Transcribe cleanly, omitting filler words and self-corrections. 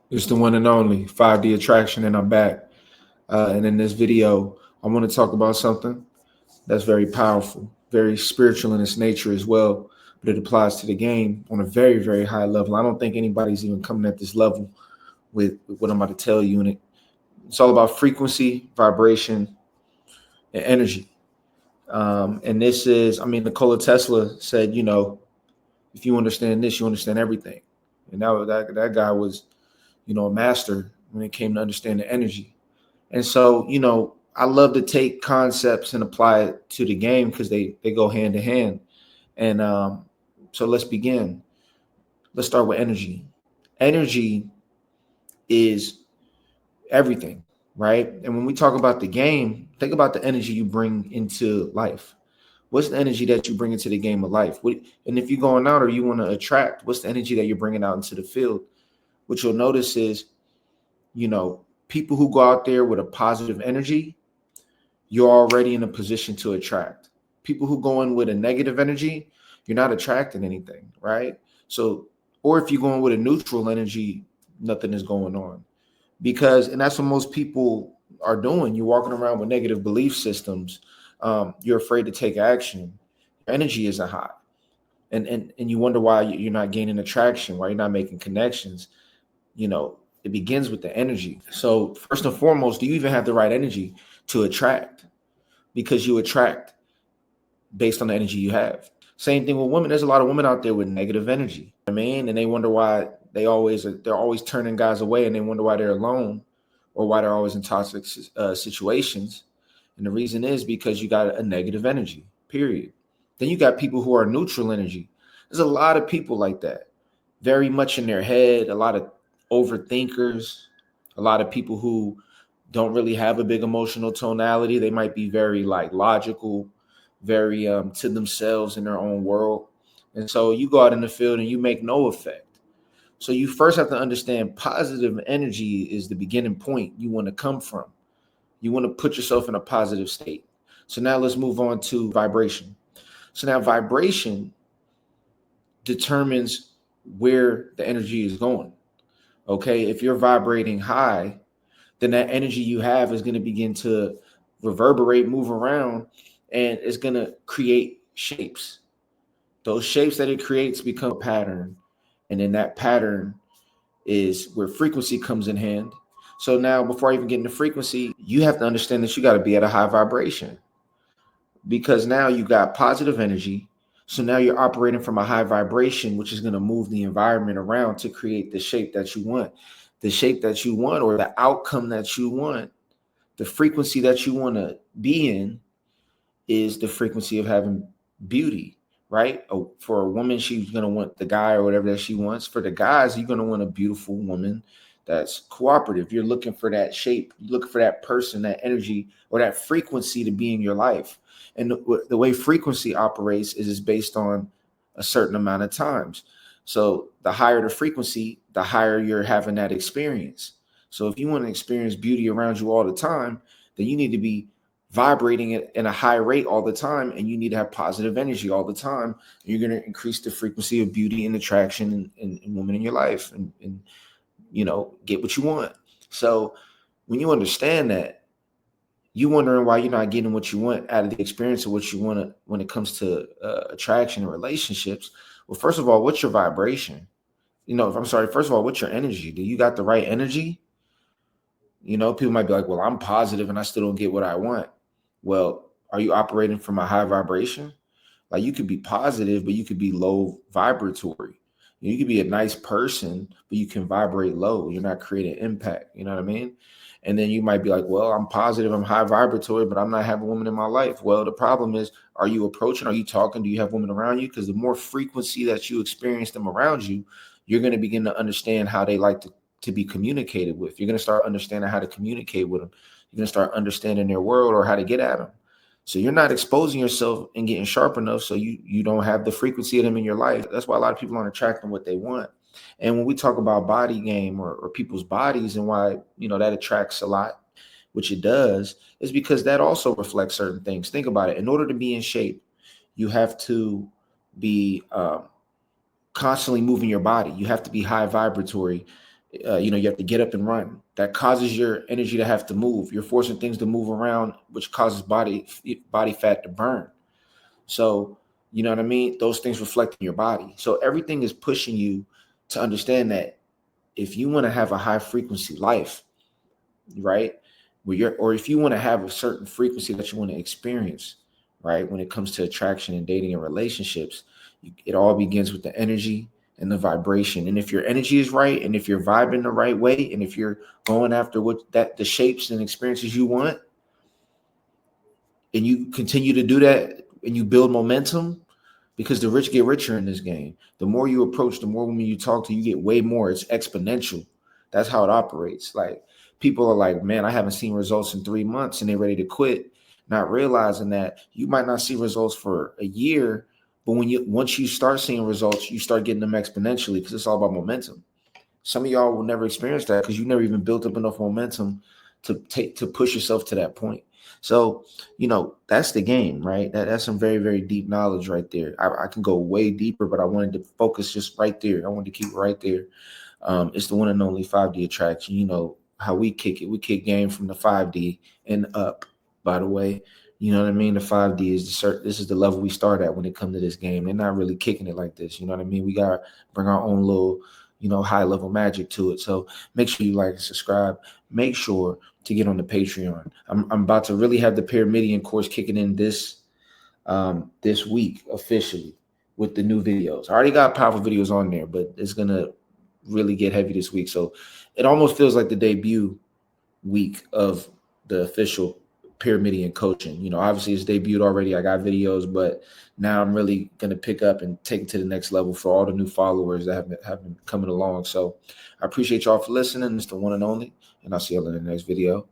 It's the one and only 5D attraction, and I'm back. And in this video, I want to talk about something that's very powerful, very spiritual in its nature as well, but it applies to the game on a very, very high level. I don't think anybody's even coming at this level with what I'm about to tell you. And it's all about frequency, vibration, and energy. And this is, I mean, Nikola Tesla said, if you understand this, you understand everything. And that guy was, a master when it came to understand the energy. And so, I love to take concepts and apply it to the game because they go hand in hand. And so let's begin. Let's start with energy. Energy is everything, right? And when we talk about the game, think about the energy you bring into life. What's the energy that you bring into the game of life? And if you're going out or you want to attract, what's the energy that you're bringing out into the field? What you'll notice is, people who go out there with a positive energy, you're already in a position to attract. People who go in with a negative energy, you're not attracting anything, right? So, or if you're going with a neutral energy, nothing is going on. And that's what most people are doing. You're walking around with negative belief systems. You're afraid to take action. Your energy isn't high. And you wonder why you're not gaining attraction, why you're not making connections. It begins with the energy. So first and foremost, do you even have the right energy to attract? Because you attract based on the energy you have. Same thing with women. There's a lot of women out there with negative energy. I mean, and they wonder why they're always turning guys away, and they wonder why they're alone or why they're always in toxic situations. And the reason is because you got a negative energy. Period. Then you got people who are neutral energy. There's a lot of people like that, very much in their head. A lot of overthinkers. A lot of people who don't really have a big emotional tonality. They might be very like logical, very to themselves in their own world. And so you go out in the field and you make no effect. So you first have to understand positive energy is the beginning point you want to come from. You want to put yourself in a positive state. So now let's move on to vibration. So now vibration determines where the energy is going. Okay, if you're vibrating high, then that energy you have is going to begin to reverberate, move around, and it's going to create shapes. Those shapes that it creates become a pattern. And then that pattern is where frequency comes in hand. So now, before I even get into frequency, you have to understand that you got to be at a high vibration because now you got positive energy. So now you're operating from a high vibration, which is going to move the environment around to create the shape that you want. The shape that you want or the outcome that you want, the frequency that you want to be in is the frequency of having beauty, right? For a woman, she's going to want the guy or whatever that she wants. For the guys, you're going to want a beautiful woman that's cooperative. You're looking for that shape. You're looking for that person, that energy, or that frequency to be in your life. And the way frequency operates is based on a certain amount of times. So the higher the frequency, the higher you're having that experience. So if you want to experience beauty around you all the time, then you need to be vibrating at in a high rate all the time, and you need to have positive energy all the time. You're going to increase the frequency of beauty and attraction in women in your life, and get what you want. So when you understand that, you wondering why you're not getting what you want out of the experience of what you want to when it comes to attraction and relationships. Well, first of all, what's your vibration? I'm sorry, first of all, what's your energy? Do you got the right energy? People might be like, well, I'm positive and I still don't get what I want. Well, are you operating from a high vibration? Like you could be positive, but you could be low vibratory. You could be a nice person, but you can vibrate low. You're not creating impact. You know what I mean? And then you might be like, well, I'm positive, I'm high vibratory, but I'm not having women in my life. Well, the problem is, are you approaching? Are you talking? Do you have women around you? Because the more frequency that you experience them around you, you're going to begin to understand how they like to be communicated with. You're going to start understanding how to communicate with them. You're going to start understanding their world or how to get at them. So you're not exposing yourself and getting sharp enough so you don't have the frequency of them in your life. That's why a lot of people aren't attracting what they want. And when we talk about body game or people's bodies and why, that attracts a lot, which it does, is because that also reflects certain things. Think about it. In order to be in shape, you have to be constantly moving your body. You have to be high vibratory. You have to get up and run. That causes your energy to have to move. You're forcing things to move around, which causes body fat to burn. So, you know what I mean? Those things reflect in your body. So everything is pushing you to understand that if you want to have a high frequency life, right? Or if you want to have a certain frequency that you want to experience, right? When it comes to attraction and dating and relationships, it all begins with the energy and the vibration. And if your energy is right, and if you're vibing the right way, and if you're going after the shapes and experiences you want, and you continue to do that and you build momentum, because the rich get richer in this game. The more you approach, the more women you talk to, you get way more. It's exponential. That's how it operates. Like, people are like, man, I haven't seen results in 3 months, and they're ready to quit, not realizing that you might not see results for a year, but once you start seeing results, you start getting them exponentially, because it's all about momentum. Some of y'all will never experience that because you never even built up enough momentum to push yourself to that point. So, that's the game, right? That's some very, very deep knowledge right there. I can go way deeper, but I wanted to focus just right there. I wanted to keep it right there. It's the one and only 5D attraction. You know how we kick it. We kick game from the 5D and up, by the way. You know what I mean? The 5D is this is the level we start at when it comes to this game. They're not really kicking it like this. You know what I mean? We got to bring our own little, high level magic to it. So make sure you like and subscribe. Make sure to get on the Patreon. I'm about to really have the Pyramidian course kicking in this week officially with the new videos. I already got powerful videos on there, but it's gonna really get heavy this week. So it almost feels like the debut week of the official Pyramidian coaching. Obviously it's debuted already. I got videos, but now I'm really going to pick up and take it to the next level for all the new followers that have been coming along. So I appreciate y'all for listening. It's the one and only, and I'll see y'all in the next video.